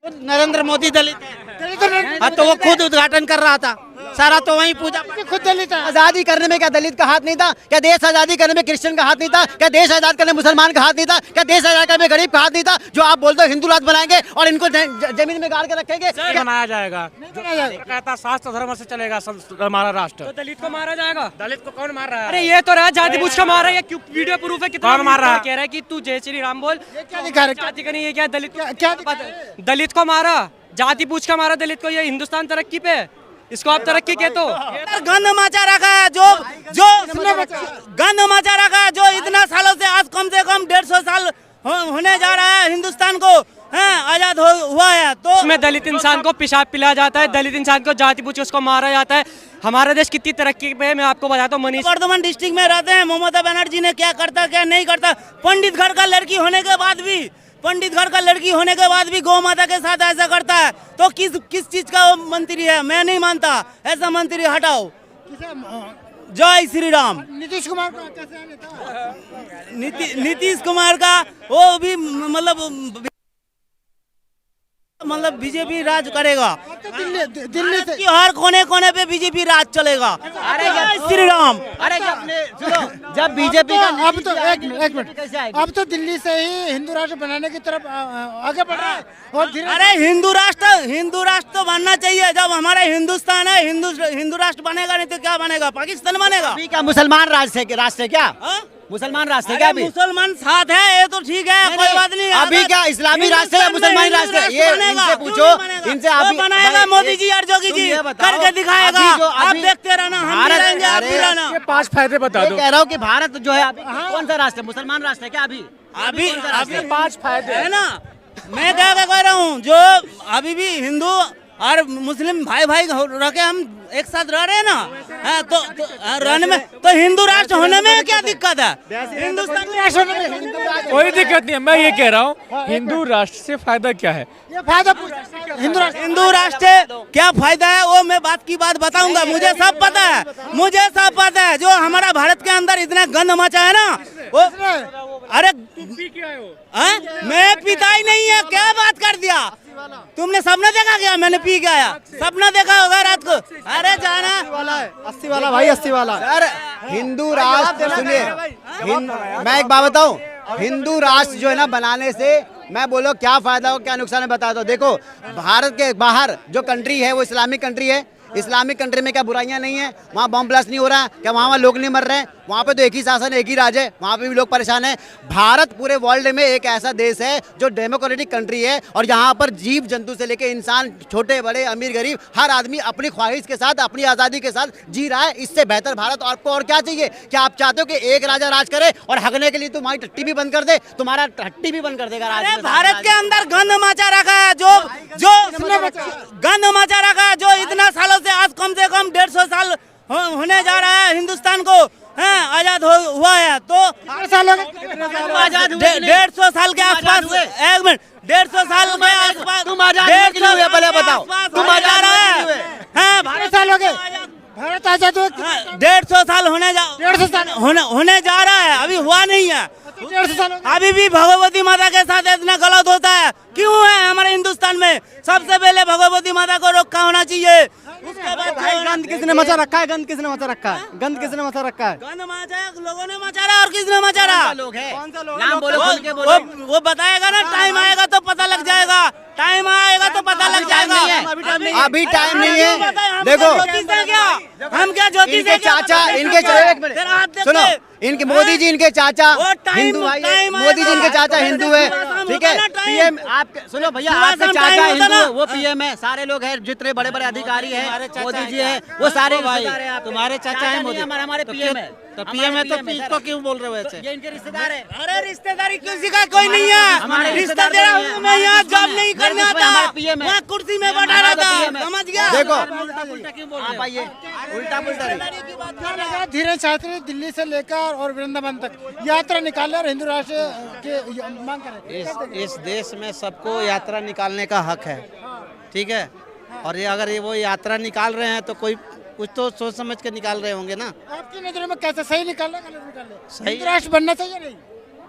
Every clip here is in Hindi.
नरेंद्र मोदी दलित है। हाँ, तो वो खुद उद्घाटन कर रहा था, सारा तो वहीं पूजा खुद दलित है। आजादी करने में क्या दलित का हाथ नहीं था? क्या देश आजादी करने में क्रिश्चियन का हाथ नहीं था? क्या देश आजाद करने में मुसलमान का हाथ नहीं था? क्या देश आजाद करने में गरीब का हाथ नहीं था? जो आप बोलते हो हिंदू राज बनाएंगे और इनको जमीन में गाड़ के रखेंगे, बनाया जाएगा। कहता शास्त्र धर्म से चलेगा हमारा राष्ट्र। तो दलित को मारा जाएगा? दलित को कौन मार रहा है? अरे ये तो रहा जाति पूछ का मारा है, क्यों वीडियो प्रूफ है? कितना कौन मार रहा है? कह रहा है कि तू जय श्री राम बोल। क्या दिखा रहे? जाति का नहीं है क्या? दलित क्या दलित को मारा, जाति पूछ का मारा दलित को। ये हिंदुस्तान तरक्की पे है, इसको आप तरक्की कहते हो? गंद मचा रखा है जो गंद मचा रखा है, जो इतना सालों से आज कम से कम 150 साल होने जा रहा है हिंदुस्तान को आजाद हुआ है। तो उसमें दलित इंसान को पेशाब पिलाया जाता है, दलित इंसान को जाति पूछ उसको मारा जाता है। हमारा देश कितनी तरक्की पे है मैं आपको बताता हूँ। मनीष वर्धमान डिस्ट्रिक्ट में रहते हैं, ममता बनर्जी ने क्या करता क्या नहीं करता। पंडित घर का लड़की होने के बाद भी गौ माता के साथ ऐसा करता है, तो किस चीज का वो मंत्री है? मैं नहीं मानता ऐसा मंत्री, हटाओ। जय श्री राम। नीतीश कुमार का कैसे नेता? नीतीश कुमार का वो भी मतलब बीजेपी राज करेगा। दिल्ली से हर कोने कोने पे बीजेपी राज चलेगा। अरे जय श्री राम। अरे जब बीजेपी का अब तो एक मिनट, अब तो दिल्ली से ही हिंदू राष्ट्र बनाने की तरफ आगे बढ़ रहा है। और अरे हिंदू राष्ट्र तो बनना चाहिए। जब हमारा हिंदुस्तान है, हिंदू राष्ट्र बनेगा, नहीं तो क्या बनेगा? पाकिस्तान बनेगा। अभी क्या मुसलमान राष्ट्र है क्या? मुसलमान राष्ट्र है क्या? अभी मुसलमान साथ है, ये तो ठीक है, कोई बात नहीं। अभी क्या इस्लामी राष्ट्र है या मुसलमानी राष्ट्र है? ये इनसे पूछो, इनसे अभी बनाएगा मोदी जी और जोगी जी करके दिखाएगा। आप देखते रहना, हम भी रहेंगे, आप भी रहना। 5 फायदे बता दो। कह रहा हूँ कि भारत जो है अभी कौन सा राष्ट्र है? मुसलमान राष्ट्र है क्या? अभी 5 फायदे है ना। मैं क्या कह रहा हूँ, जो अभी भी हिंदू और मुस्लिम भाई रह के हम एक साथ रह रहे हैं ना, तो रहने में तो हिंदू राष्ट्र होने में क्या दिक्कत है? हिंदुस्तान कोई दिक्कत नहीं है। मैं ये कह रहा हूँ, हिंदू राष्ट्र से फायदा क्या है? ये फायदा हिंदू राष्ट्र क्या फायदा है वो मैं बात बताऊंगा। मुझे सब पता है। जो हमारा भारत के अंदर इतना गंद मचा है ना, वो अरे मैं पीता ही नहीं है। क्या बात कर दिया तुमने? सबने देखा क्या? मैंने पी के आया, सबने देखा होगा रात को। अरे जाना 80 वाला भाई, 80 वाला। सर हिंदू राष्ट्र सुनिए, मैं एक बात बताऊं, हिंदू राष्ट्र जो है ना बनाने से मैं बोलो क्या फायदा हो क्या नुकसान है बता दो। देखो भारत के बाहर जो कंट्री है वो इस्लामिक कंट्री है। इस्लामिक कंट्री में क्या बुराइयां नहीं है? वहाँ बम ब्लास्ट नहीं हो रहा है क्या? वहाँ लोग नहीं मर रहे हैं? वहाँ पे तो एक ही शासन एक ही राज है, वहाँ पे भी लोग परेशान हैं। भारत पूरे वर्ल्ड में एक ऐसा देश है जो डेमोक्रेटिक कंट्री है और यहाँ पर जीव जंतु से लेके इंसान, छोटे बड़े अमीर गरीब, हर आदमी अपनी ख्वाहिश के साथ, अपनी आज़ादी के साथ जी रहा है। इससे बेहतर भारत आपको और क्या चाहिए? क्या आप चाहते हो कि एक राजा राज करे और हगने के लिए तुम्हारी टट्टी भी बंद कर दे? तुम्हारा टट्टी भी बंद कर देगा राज। भारत के अंदर गंद मचा रखा है, जो गंद मचा रखा है, जो इतना सालों से आज कम से कम 150 साल होने जा रहा है हिंदुस्तान को आजाद हुआ है। तो 8 साल 150 साल के आसपास, 1 मिनट, 150 साल के आसपास तुम आजाद हुए पहले बताओ, तुम आजाद है। 12 साल हो गए भारत आजाद हुए। 150 साल होने जा रहा है, अभी हुआ नहीं है। 150 साल अभी भी भगवती माता के साथ इतना गलत होता है, क्यों है हमारे हिंदुस्तान में? सबसे पहले भगवती माता को रोका होना चाहिए। उसके बाद गंद किसने मचा रखा है? गंद किसने मचा रखा है? गंद किसने मचा रखा है? गंद मचा लोगों ने मचा रहा, और किसने मचा रहा? लोग हैं, कौन सा लोग? नाम बोलो। वो बताएगा ना, टाइम आएगा तो पता लग जाएगा। अभी टाइम नहीं है। देखो हम क्या ज्योतिष इनके चाचा, सुनो, इनके मोदी जी इनके चाचा हिंदू भाई, मोदी जी इनके चाचा हिंदू है, ठीक है। पीएम आप सुनो भैया, आपके चाचा हिंदू है, वो पीएम है। सारे लोग हैं, जितने बड़े बड़े अधिकारी हैं, मोदी जी है, वो सारे भाई तुम्हारे चाचा है मोदी, हमारे पीएम है। तो पीएम है तो इसको क्यों बोल रहे हो ऐसे? ये इनके रिश्तेदार है। अरे रिश्तेदारी किसी का कोई नहीं है। रिश्तेदार मैं यहाँ जॉब नहीं करने आता, मैं कुर्सी में बैठा रहता, समझ गया? देखो उल्टा पुल्टा धीरे छात्र दिल्ली से लेकर और वृंदावन तक यात्रा निकाले और हिंदू राष्ट्र के मांग करें। इस देश में सबको यात्रा निकालने का हक है, ठीक है। और ये अगर वो यात्रा निकाल रहे हैं तो कोई कुछ तो सोच समझ के निकाल रहे होंगे ना। आपकी नजर में कैसे सही निकालना, गलत निकालना? सही हिंदू राष्ट्र बनना चाहिए नहीं?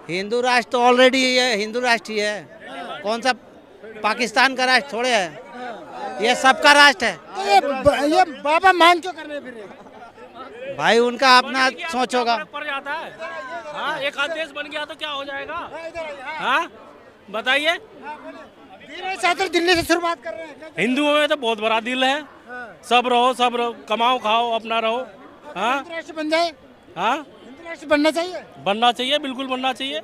हिंदू राष्ट्र तो ऑलरेडी है, हिंदू राष्ट्र ही है। कौन सा पाकिस्तान का राष्ट्र थोड़े है, ये सबका राष्ट्र है। तो ये बाबा मान क्यों कर रहे हैं फिर ये? भाई उनका अपना सोच होगा। पड़ जाता है। हाँ, एक आध देश बन गया तो क्या हो जाएगा? हाँ, बताइए। धीरज छात्र दिल्ली से शुरुआत कर रहे हैं। हिंदुओं में तो बहुत बड़ा दिल है, सब रहो, कमाओ खाओ अपना रहो। हाँ हिंदू राष्ट्र बन जाए, हाँ, हिंदू राष्ट्र बनना चाहिए। बनना चाहिए, बिल्कुल बनना चाहिए।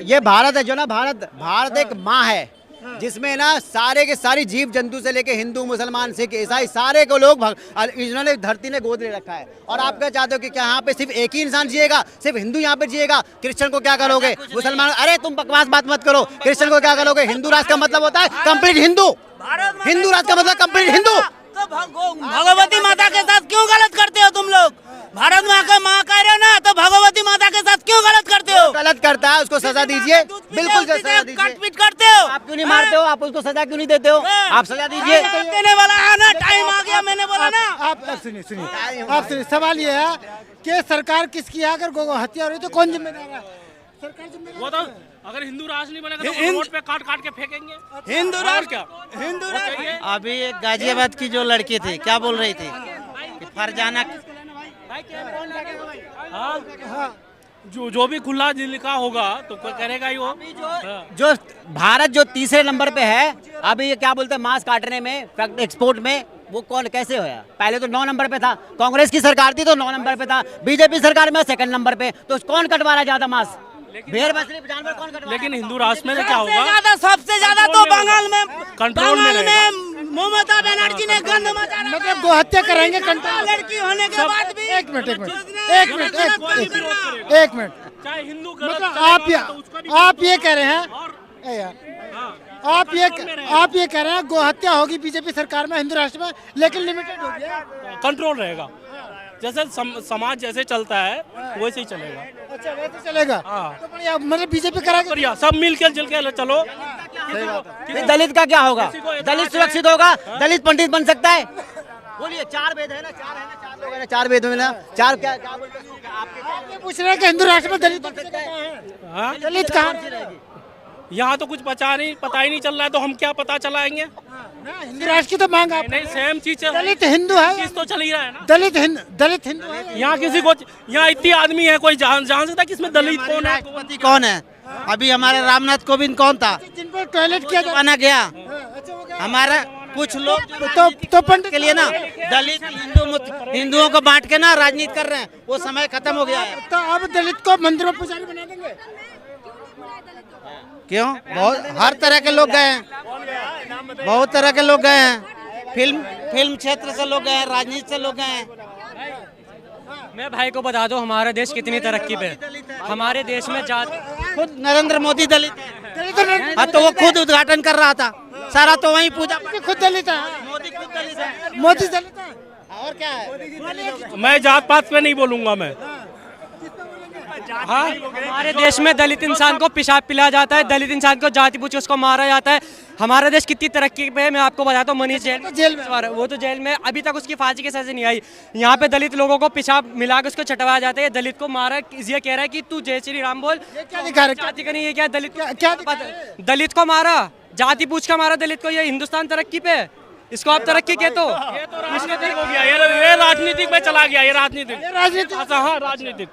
ये भारत है जो ना, भारत एक माँ है जिसमें ना सारे के सारी जीव जंतु से लेके हिंदू मुसलमान सिख ईसाई सारे को लोग इन्होंने धरती ने गोद ले रखा है। और आप क्या चाहते हो कि क्या यहाँ पे सिर्फ एक ही इंसान जिएगा, सिर्फ हिंदू यहाँ पे जिएगा? क्रिश्चियन को क्या करोगे, मुसलमान? अरे तुम बकवास बात मत करो। क्रिश्चियन को क्या करोगे? हिंदू राष्ट्र का मतलब होता है कंप्लीट हिंदू। हिंदू राष्ट्र का मतलब कंप्लीट हिंदू। तो भगवती माता के साथ क्यों गलत करते हो तुम लोग? भारत माँ कह रहे हो ना, तो भगवती माता के साथ क्यों गलत करते हो? गलत करता है उसको सजा दीजिए, बिल्कुल सजा दीजिए। काटपीट करते हो, आप क्यों नहीं मारते हो? आप उसको सजा क्यों नहीं देते हो? आप सजा दीजिए। देने वाला है ना, टाइम आ गया, मैंने बोला ना। आप सुनिए, सवाल ये है कि सरकार किसकी है? अगर गो हत्या हो रही तो कौन जिम्मेदार है? सरकार जिम्मेदार। वो तो अगर हिंदू राष्ट्र नहीं बनेगा तो रोड पे काट काट के फेंकेंगे। हिंदू और राष्ट्र क्या? हिंदू राष्ट्र अभी एक गाजियाबाद की जो लड़की थी क्या बोल रही थी कि फरजाना हाँ, जो भी खुला लिखा होगा तो करेगा ही वो। हाँ। जो भारत जो तीसरे नंबर पे है अभी, ये क्या बोलते हैं, मांस काटने में, एक्सपोर्ट में, वो कौन कैसे होया? पहले तो 9 नंबर पे था, कांग्रेस की सरकार थी तो 9 नंबर पे था, बीजेपी सरकार में 2nd नंबर पे। तो कौन कटवा रहा ज्यादा मांस? भेड़ बकरी जानवर कौन कटवा? लेकिन हिंदू राष्ट्र में क्या होगा? सबसे ज्यादा तो बंगाल में, कंट्रोल में ममता बनर्जी ने गंद मचा रखा मतलब गो हत्या कराएंगे कंट्रोल। लड़की होने के बाद भी। एक मिनट चाहे हिंदू मतलब आप ये कह रहे हैं, ए यार, आप ये कह रहे हैं गो हत्या होगी बीजेपी सरकार में, हिंदू राष्ट्र में, लेकिन लिमिटेड होगी, कंट्रोल रहेगा। जैसे समाज जैसे चलता है वैसे ही चलेगा। अच्छा वैसे चलेगा। हाँ। तो बढ़िया, मतलब बीजेपी कराएगी। बढ़िया, सब मिल के जुल के चलो। फिर दलित का क्या होगा? दलित सुरक्षित होगा? दलित पंडित बन सकता है? बोलिए, 4 वेद है ना, 4 लोग है ना, 4 वेद में ना, 4 क्या बोलते हैं? आप पूछ रहे हैं कि हिंदू राष्ट्र में दलित हाँ? दलित कहाँ रहेगी? यहाँ तो कुछ पता ही नहीं चल रहा है, तो हम क्या पता चलाएंगे? हिंदू राष्ट्र की तो मांग आप। नहीं, सेम चीज है। दलित हिंदू है, चीज तो चल ही रहा है ना। दलित हिंदू है। यहाँ किसी को, यहाँ इतनी आदमी है, कोई जान सकता है किसमें दलित कौन है? राष्ट्रपति कौन है? अभी हमारे रामनाथ कोविंद कौन था? जिन पर टॉयलेट किया बना गया। अच्छा हो गया। हमारा कुछ लोग तो पंडित के लिए ना दलित हिंदुओं को बांट के ना राजनीति कर रहे हैं, वो समय खत्म हो गया है। तो अब दलित को मंदिर में पुजारी बना देंगे? क्यों? बहुत हर तरह के लोग गए हैं, बहुत तरह के लोग गए हैं, फिल्म क्षेत्र से लोग गए हैं, राजनीति से लोग गए हैं। मैं भाई को बता दो हमारा देश कितनी तरक्की पे है। हमारे देश में खुद नरेंद्र मोदी दलित है। हाँ, तो वो खुद उद्घाटन कर रहा था, सारा तो वहीं पूजा। खुद दलित है, मोदी खुद दलित है। मोदी दलित है। और क्या है? मैं जात पात पे नहीं बोलूंगा मैं। हाँ, हमारे देश में दलित इंसान को पेशाब पिलाया जाता है, दलित इंसान को जाति पूछ के उसको मारा जाता है। हमारा देश कितनी तरक्की पे है मैं आपको बताता हूँ। मनीष जेल में, वो तो जेल में, अभी तक उसकी फांसी की सजा नहीं आई। यहाँ पे दलित लोगों को पेशाब मिला के उसको चटवाया जाता है। दलित को मारा, ये कह रहा है कि तू जय श्री राम बोल। क्या दिखा रहे? जाति का नहीं है क्या? दलित क्या दलित को मारा, जाति पूछ के मारा दलित को। ये हिंदुस्तान तरक्की पे है, इसको आप तरक्की कहते हो? ये तो राजनीतिक हो गया, ये राजनीतिक में चला गया, ये राजनीतिक। अच्छा, हाँ, राजनीतिक।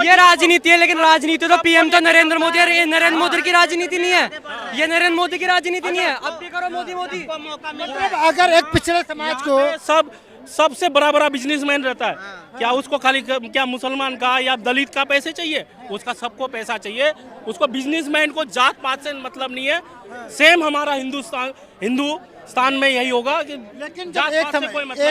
ये राजनीति है, लेकिन राजनीति तो पीएम तो नरेंद्र मोदी है। ये नरेंद्र मोदी की राजनीति नहीं है, ये नरेंद्र मोदी की राजनीति नहीं है। अब भी करो मोदी। मतलब अगर एक पिछड़े समाज को सबसे बड़ा बिजनेसमैन रहता है, क्या उसको खाली क्या मुसलमान का या दलित का पैसे चाहिए? उसका सबको पैसा चाहिए। उसको बिजनेसमैन को जात पात से मतलब नहीं है। सेम हमारा हिंदुस्तान में यही होगा कि लेकिन जब एक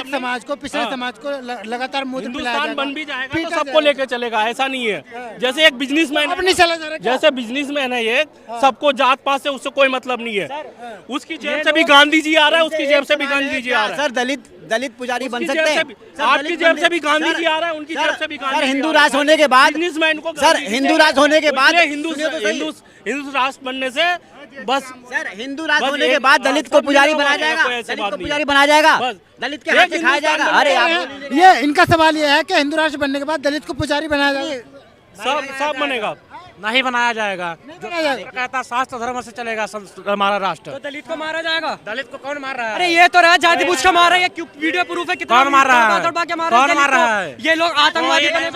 समाज को, पिछड़े समाज को लगातार हिंदुस्तान बन भी जाएगा तो सबको लेके चलेगा, ऐसा नहीं है। जैसे एक बिजनेसमैन अब नहीं चला जा रहा, जैसे बिजनेसमैन है ये, सबको जात पात से उससे कोई मतलब नहीं है। उसकी जेब से भी गांधी जी आ रहा है, उसकी जेब से भी गांधी जी आ रहा है। सर दलित पुजारी बन सकते हैं? आपकी जेब से भी गांधी जी आ रहा है, उनकी जेब से भी गांधी। हिंदू राष्ट्र होने के बाद, बिजनेसमैन को सर हिंदू राष्ट्र होने के बाद, हिंदू राष्ट्र बनने से बस, सर हिंदू राष्ट्र होने के बाद दलित को पुजारी बनाया जाएगा, दलित को पुजारी बनाया जाएगा, दलित के हाथ से खाया जाएगा। अरे ये इनका सवाल ये है कि हिंदू राष्ट्र बनने के बाद दलित को पुजारी बनाया जाएगा। सब बनेगा। नहीं बनाया जाएगा। नहीं बनाया जाएगा। कहता शास्त्र धर्म से चलेगा हमारा राष्ट्र। तो दलित को मारा जाएगा। दलित को कौन मार रहा है? अरे ये तो रहा जाति पूछ के मार रहा है, ये वीडियो प्रूफ है। कितना कौन मार रहा है? कौन मार रहा है? ये लोग आतंकवादी बने।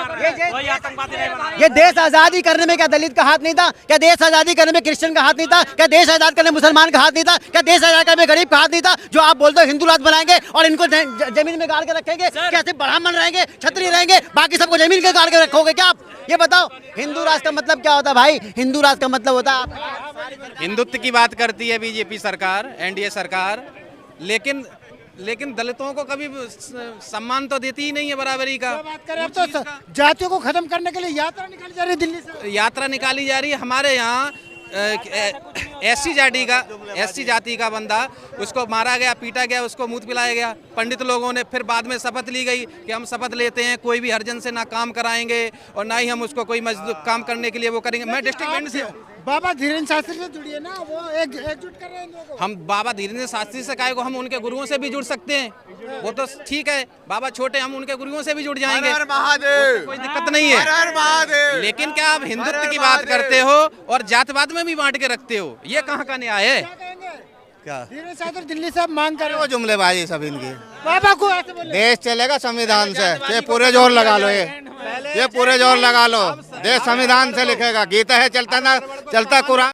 कोई आतंकवादी नहीं बना। ये देश आजादी करने में क्या दलित का हाथ नहीं था? क्या देश आजादी करने में क्रिश्चियन का हाथ नहीं था? क्या देश आजाद करने में मुसलमान का हाथ नहीं था? क्या देश आजाद करने में गरीब का हाथ नहीं था? जो आप बोलते हो हिंदू राज बनाएंगे और इनको जमीन में गाड़ के रखेंगे, कैसे ब्राह्मण रहेंगे, क्षत्रिय रहेंगे, बाकी सबको जमीन के गाड़ के रखोगे क्या आप? ये बताओ, हिंदू राष्ट्र का मतलब क्या होता है भाई? हिंदू राष्ट्र का मतलब होता है हिंदुत्व की बात करती है बीजेपी सरकार, एनडीए सरकार, लेकिन दलितों को कभी सम्मान तो देती ही नहीं है बराबरी का। बात करें अब तो जातियों को खत्म करने के लिए यात्रा निकाली जा रही है दिल्ली से। यात्रा निकाली जा रही है। हमारे यहाँ एससी जाति का बंदा, उसको मारा गया, पीटा गया, उसको मूत पिलाया गया। पंडित लोगों ने फिर बाद में शपथ ली गई कि हम शपथ लेते हैं कोई भी हरिजन से ना काम कराएंगे और ना ही हम उसको कोई मजदूर काम करने के लिए वो करेंगे। मैं डिस्ट्रिक्ट बेंच से हूँ। बाबा धीरेन्द्र शास्त्री से जुड़िए ना, वो एकजुट कर रहे हैं इन लोगों को। हम बाबा धीरेन्द्र शास्त्री से काहे को, हम उनके गुरुओं से भी जुड़ सकते हैं। वो तो ठीक है, बाबा छोटे, हम उनके गुरुओं से भी जुड़ जाएंगे, कोई दिक्कत नहीं है। लेकिन क्या आप हिंदुत्व की बात करते हो और जातवाद में भी बांट के रखते हो? ये कहाँ का न्याय है? क्या धीरेन्द्र शास्त्री दिल्ली से मांग कर रहे हो? जुमलेबाजी सब इनकी। बाबा को ऐसे बोले। देश चलेगा संविधान से। ये पूरे जोर लगा लो, ये पूरे जोर लगा लो। देश संविधान से लिखेगा। गीता है चलता ना चलता कुरान।